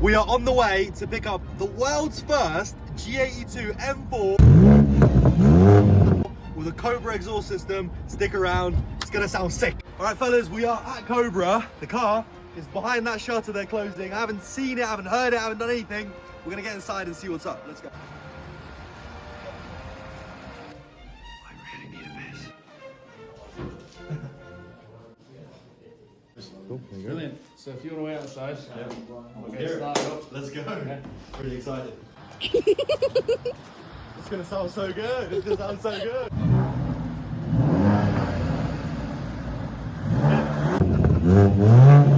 We are on the way to pick up the world's first G82 M4 with a Cobra exhaust system. Stick around, it's gonna sound sick. All right, fellas, we are at Cobra. The car is behind that shutter they're closing. I haven't seen it, I haven't heard it, I haven't done anything. We're gonna get inside and see what's up. Let's go. I really need a piss. Brilliant. So if you want to wait outside, we'll get started up. Let's go. Yeah. Really excited. It's gonna sound so good. It's gonna sound so good.